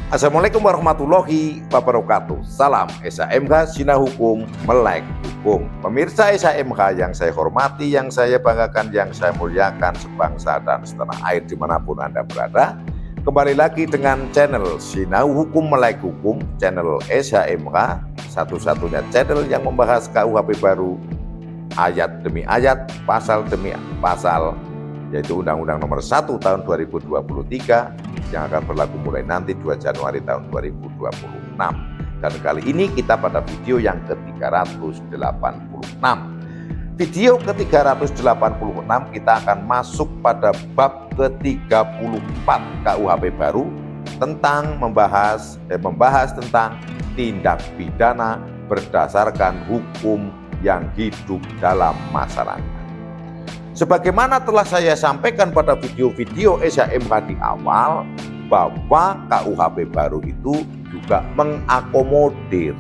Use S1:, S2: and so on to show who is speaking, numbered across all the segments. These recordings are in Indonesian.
S1: Assalamualaikum warahmatullahi wabarakatuh. Salam SHMH Zina Hukum Melek Hukum. Pemirsa SHMH yang saya hormati, yang saya banggakan, yang saya muliakan sebangsa dan setanah air dimanapun Anda berada. Kembali lagi dengan channel Zina Hukum Melek Hukum, channel SHMH, satu-satunya channel yang membahas KUHP baru, ayat demi ayat, pasal demi pasal, yaitu Undang-Undang Nomor 1 Tahun 2023 yang akan berlaku mulai nanti 2 Januari tahun 2026. Dan kali ini kita pada video yang ke-386. Video ke-386 kita akan masuk pada bab ke-34 KUHP baru tentang membahas tentang tindak pidana berdasarkan hukum yang hidup dalam masyarakat. Sebagaimana telah saya sampaikan pada video-video SHMH di awal, bahwa KUHP baru itu juga mengakomodir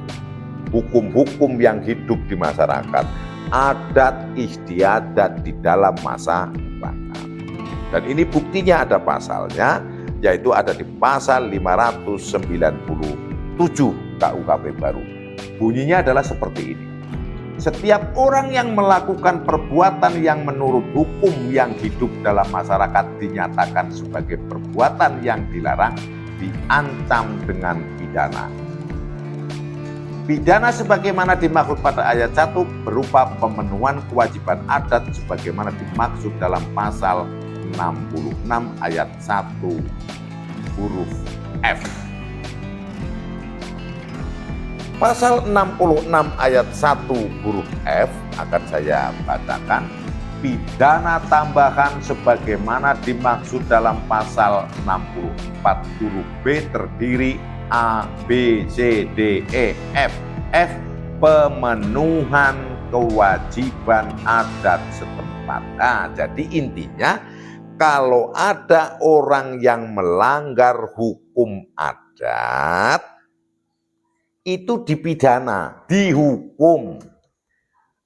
S1: hukum-hukum yang hidup di masyarakat, adat istiadat di dalam masyarakat. Dan ini buktinya ada pasalnya, yaitu ada di pasal 597 KUHP baru. Bunyinya adalah seperti ini. Setiap orang yang melakukan perbuatan yang menurut hukum yang hidup dalam masyarakat dinyatakan sebagai perbuatan yang dilarang, diancam dengan pidana. Pidana sebagaimana dimaksud pada ayat 1 berupa pemenuhan kewajiban adat sebagaimana dimaksud dalam pasal 66 ayat 1 huruf F. Pasal 66 ayat 1 huruf F akan saya bacakan. Pidana tambahan sebagaimana dimaksud dalam pasal 64 huruf B terdiri A, B, C, D, E, F. F, pemenuhan kewajiban adat setempat. Nah, jadi intinya kalau ada orang yang melanggar hukum adat, itu dipidana, dihukum.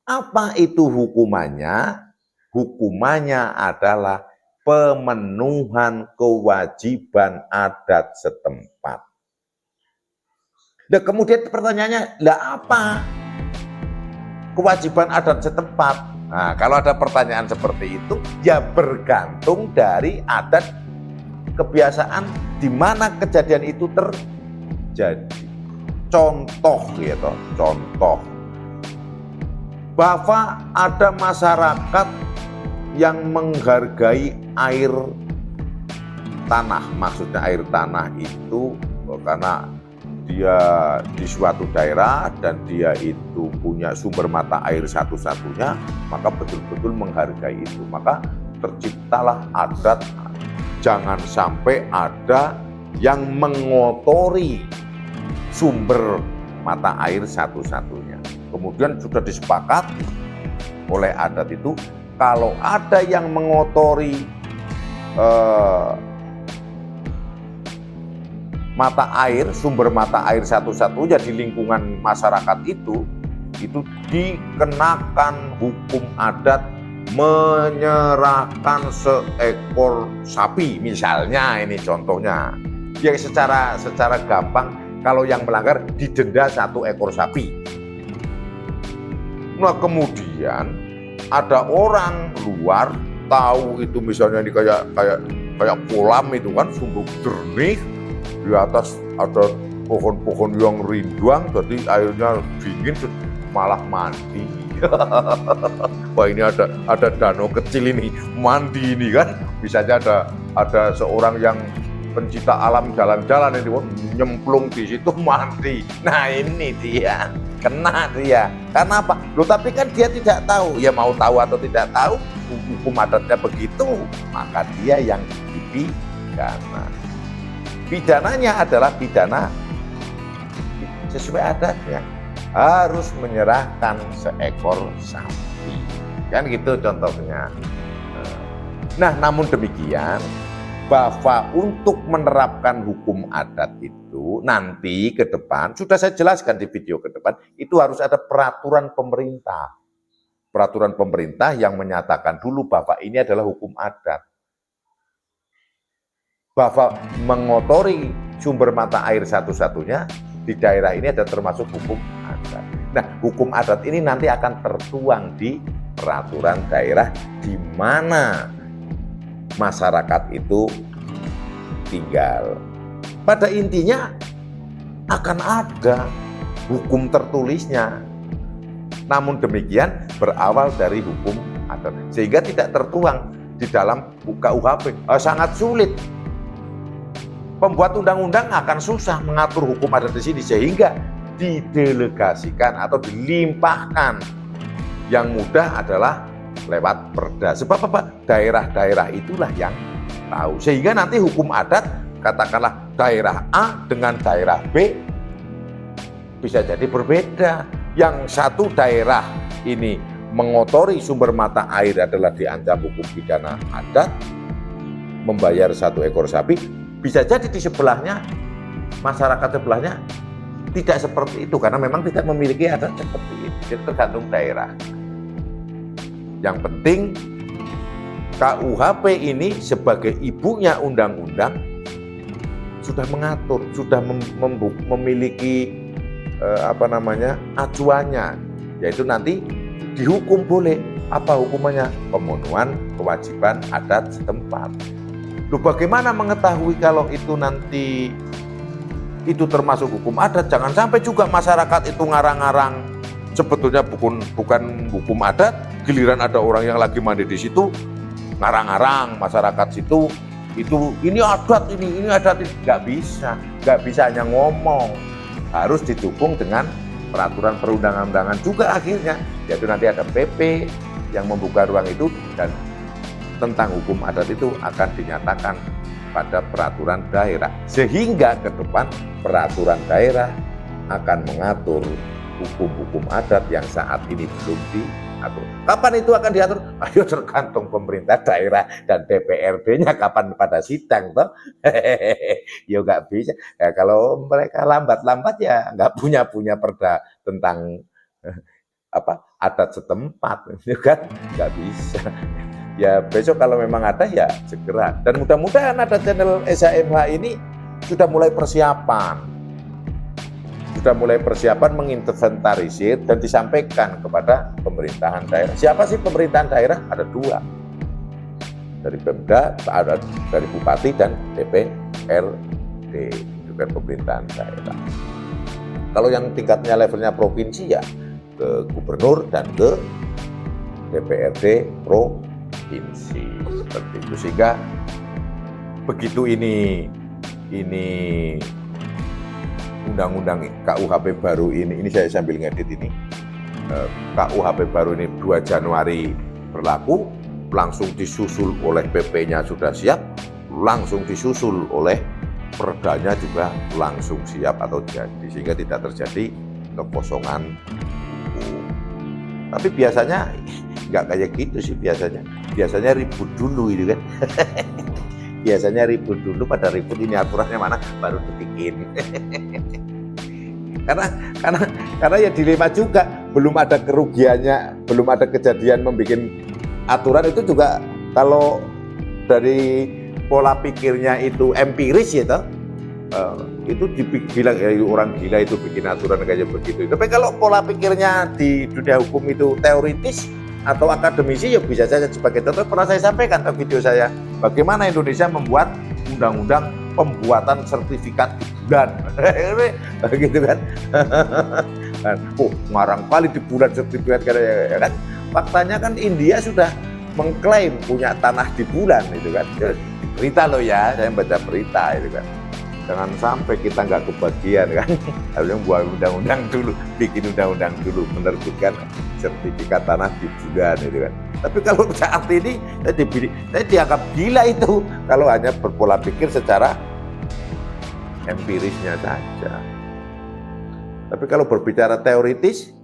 S1: Apa itu hukumannya? Hukumannya adalah pemenuhan kewajiban adat setempat. Nah, kemudian pertanyaannya, lah apa kewajiban adat setempat? Nah, kalau ada pertanyaan seperti itu, ya bergantung dari adat kebiasaan di mana kejadian itu terjadi. Contoh gitu, contoh bahwa ada masyarakat yang menghargai air tanah, maksudnya air tanah itu karena dia di suatu daerah dan dia itu punya sumber mata air satu-satunya, maka betul-betul menghargai itu. Maka terciptalah adat jangan sampai ada yang mengotori sumber mata air satu-satunya. Kemudian sudah disepakati oleh adat itu, kalau ada yang mengotori mata air, sumber mata air satu-satunya di lingkungan masyarakat itu dikenakan hukum adat menyerahkan seekor sapi, misalnya ini contohnya. Ya secara gampang, kalau yang melanggar didenda 1 ekor sapi. Nah kemudian ada orang luar tahu itu, misalnya ini kayak kolam itu kan sumber jernih, di atas ada pohon-pohon yang rindang, jadi airnya dingin, malah mandi. Wah ini ada danau kecil ini, mandi ini kan, bisa saja ada seorang yang pencinta alam jalan-jalan ini nyemplung di situ mandi. Nah ini dia, kena dia. Karena apa? Loh tapi kan dia tidak tahu. Ya mau tahu atau tidak tahu, hukum adatnya begitu, maka dia yang dipidana. Pidananya adalah pidana sesuai adatnya, harus menyerahkan seekor sapi. Kan gitu contohnya. Nah namun demikian, bahwa untuk menerapkan hukum adat itu nanti ke depan, sudah saya jelaskan di video ke depan, itu harus ada peraturan pemerintah. Peraturan pemerintah yang menyatakan dulu bahwa ini adalah hukum adat. Bahwa mengotori sumber mata air satu-satunya di daerah ini ada termasuk hukum adat. Nah, hukum adat ini nanti akan tertuang di peraturan daerah di mana masyarakat itu tinggal. Pada intinya akan ada hukum tertulisnya. Namun demikian berawal dari hukum adat, sehingga tidak tertuang di dalam KUHP. Sangat sulit. Pembuat undang-undang akan susah mengatur hukum adat di sini, sehingga didelegasikan atau dilimpahkan. Yang mudah adalah lewat perda. Sebab apa? Daerah-daerah itulah yang tahu. Sehingga nanti hukum adat, katakanlah daerah A dengan daerah B bisa jadi berbeda. Yang satu daerah ini mengotori sumber mata air adalah diancam hukum pidana adat, membayar 1 ekor sapi. Bisa jadi di sebelahnya, masyarakat sebelahnya tidak seperti itu, karena memang tidak memiliki adat seperti itu. Jadi tergantung daerah. Yang penting KUHP ini sebagai ibunya undang-undang sudah mengatur, sudah memiliki acuannya, yaitu nanti dihukum boleh. Apa hukumannya? Pemenuhan kewajiban adat setempat. Loh, bagaimana mengetahui kalau itu nanti itu termasuk hukum adat? Jangan sampai juga masyarakat itu ngarang-ngarang sebetulnya bukan hukum adat, giliran ada orang yang lagi mandi di situ ngarang-ngarang masyarakat situ itu ini adat, ini adat. Nggak bisa hanya ngomong, harus didukung dengan peraturan perundang-undangan juga akhirnya, yaitu nanti ada PP yang membuka ruang itu, dan tentang hukum adat itu akan dinyatakan pada peraturan daerah, sehingga ke depan peraturan daerah akan mengatur hukum-hukum adat yang saat ini belum diatur. Kapan itu akan diatur? Ayo tergantung pemerintah daerah dan DPRD-nya kapan pada sidang toh. Ya nggak bisa. Ya, kalau mereka lambat-lambat ya nggak punya perda tentang adat setempat, kan nggak bisa. Ya besok kalau memang ada ya segera, dan mudah-mudahan ada channel SHMH ini sudah mulai persiapan menginventarisir dan disampaikan kepada pemerintahan daerah. Siapa sih pemerintahan daerah? Ada 2, dari Pemda, ada dari Bupati dan DPRD, juga pemerintahan daerah. Kalau yang tingkatnya levelnya provinsi ya ke gubernur dan ke DPRD provinsi, seperti itu. Sehingga begitu ini undang-undang KUHP baru ini saya sambil ngedit ini, KUHP baru ini 2 Januari berlaku, langsung disusul oleh PP-nya sudah siap, langsung disusul oleh perdanya juga langsung siap atau jadi, sehingga tidak terjadi kekosongan hukum. Tapi biasanya nggak kayak gitu sih, biasanya ribut dulu itu kan. Biasanya ribut dulu, pada ribut ini aturannya mana baru dibikin. karena ya dilema juga, belum ada kerugiannya, belum ada kejadian membuat aturan itu juga. Kalau dari pola pikirnya itu empiris ya toh, itu dibilang ya orang gila itu bikin aturan kayak begitu. Tapi kalau pola pikirnya di dunia hukum itu teoritis atau akademisi, ya bisa saja. Sebagai contoh pernah saya sampaikan dalam video saya, bagaimana Indonesia membuat undang-undang pembuatan sertifikat di bulan. Gitu kan. Ngarang kali di bulan sertifikat kan. Faktanya kan India sudah mengklaim punya tanah di bulan itu kan. Berita loh ya, saya baca berita itu kan. Jangan sampai kita nggak kebagian kan. Harusnya buat undang-undang dulu, bikin undang-undang dulu, menerbitkan sertifikat tanah di bulan itu kan. Tapi kalau saat ini saya dianggap gila itu kalau hanya berpola pikir secara empirisnya saja. Tapi kalau berbicara teoritis,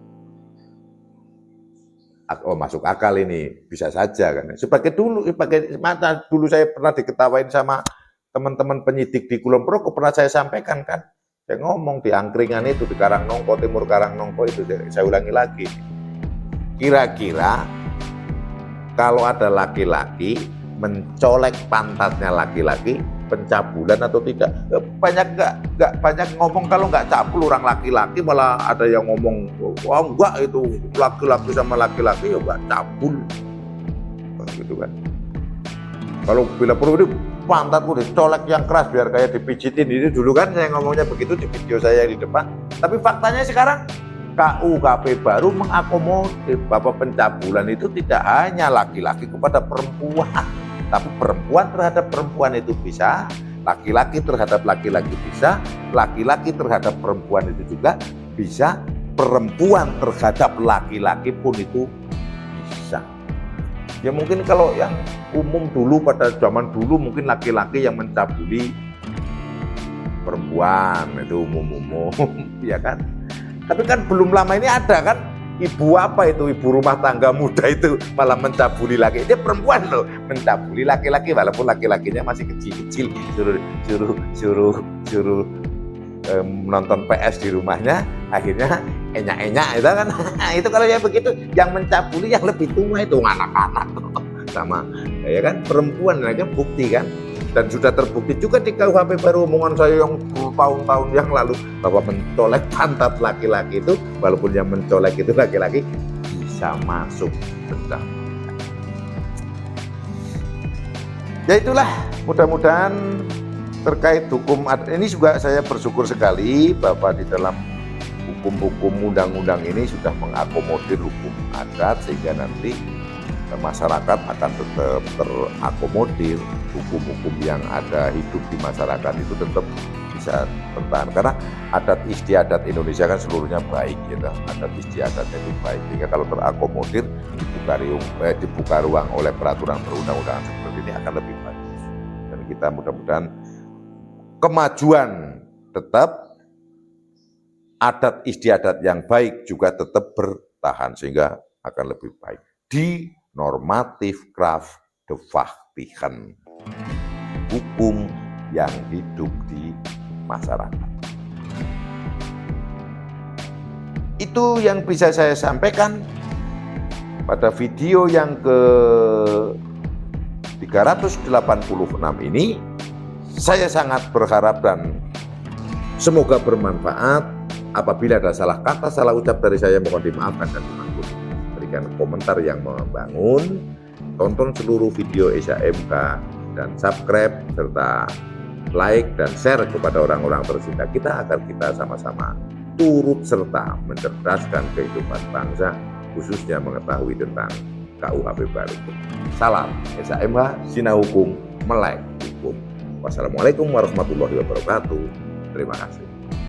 S1: masuk akal ini, bisa saja kan. Sebagai mata dulu saya pernah diketawain sama teman-teman penyidik di Kulon Progo, pernah saya sampaikan kan. Saya ngomong di angkringan itu, di Karangnongko, Timur Karangnongko itu, saya ulangi lagi. Kira-kira kalau ada laki-laki mencolek pantatnya laki-laki, pencabulan atau tidak. Nggak banyak ngomong, kalau nggak cabul orang laki-laki, malah ada yang ngomong, wah enggak, itu laki-laki sama laki-laki ya nggak cabul, gitu kan. Kalau bila perlu, ini pantatku dicolek yang keras biar kayak dipijitin, itu dulu kan saya ngomongnya begitu di video saya di depan. Tapi faktanya sekarang KUHP baru mengakomodir bahwa pencabulan itu tidak hanya laki-laki kepada perempuan, tapi perempuan terhadap perempuan itu bisa, laki-laki terhadap laki-laki bisa, laki-laki terhadap perempuan itu juga bisa, perempuan terhadap laki-laki pun itu bisa. Ya mungkin kalau yang umum dulu, pada zaman dulu mungkin laki-laki yang mencabuli perempuan, itu umum-umum, ya kan. Tapi kan belum lama ini ada kan ibu rumah tangga muda itu malah mencabuli laki. Dia perempuan loh, mencabuli laki-laki walaupun laki-lakinya masih kecil-kecil, suruh menonton PS di rumahnya, akhirnya enyak-enyak itu kan. Itu kalau yang begitu, yang mencabuli yang lebih tua itu anak-anak sama, ya kan, perempuan, ya kan, bukti kan. Dan sudah terbukti juga di KUHP baru, omongan saya yang tahun-tahun yang lalu, bahwa mencolek pantat laki-laki itu, walaupun yang mencolek itu laki-laki, bisa masuk penjara. Ya itulah, mudah-mudahan terkait hukum adat ini juga saya bersyukur sekali bahwa di dalam hukum-hukum undang-undang ini sudah mengakomodir hukum adat, sehingga nanti masyarakat akan tetap terakomodir, hukum-hukum yang ada hidup di masyarakat itu tetap bisa bertahan, karena adat istiadat Indonesia kan seluruhnya baik, gitu. Adat istiadatnya itu baik, sehingga kalau terakomodir dibuka ruang oleh peraturan perundang-undangan seperti ini akan lebih bagus. Dan kita mudah-mudahan kemajuan tetap, adat istiadat yang baik juga tetap bertahan, sehingga akan lebih baik. Di normatif kraft devachtigen, hukum yang hidup di masyarakat. Itu yang bisa saya sampaikan pada video yang ke 386 ini. Saya sangat berharap dan semoga bermanfaat. Apabila ada salah kata, salah ucap dari saya, mohon dimaafkan dan dimaklumi. Berikan komentar yang membangun, tonton seluruh video SHMK, dan subscribe serta like dan share kepada orang-orang tercinta kita, agar kita sama-sama turut serta mencerdaskan kehidupan bangsa, khususnya mengetahui tentang KUHP baru. Salam SHMK, Sinau Hukum, Melek Hukum. Wassalamualaikum warahmatullahi wabarakatuh. Terima kasih.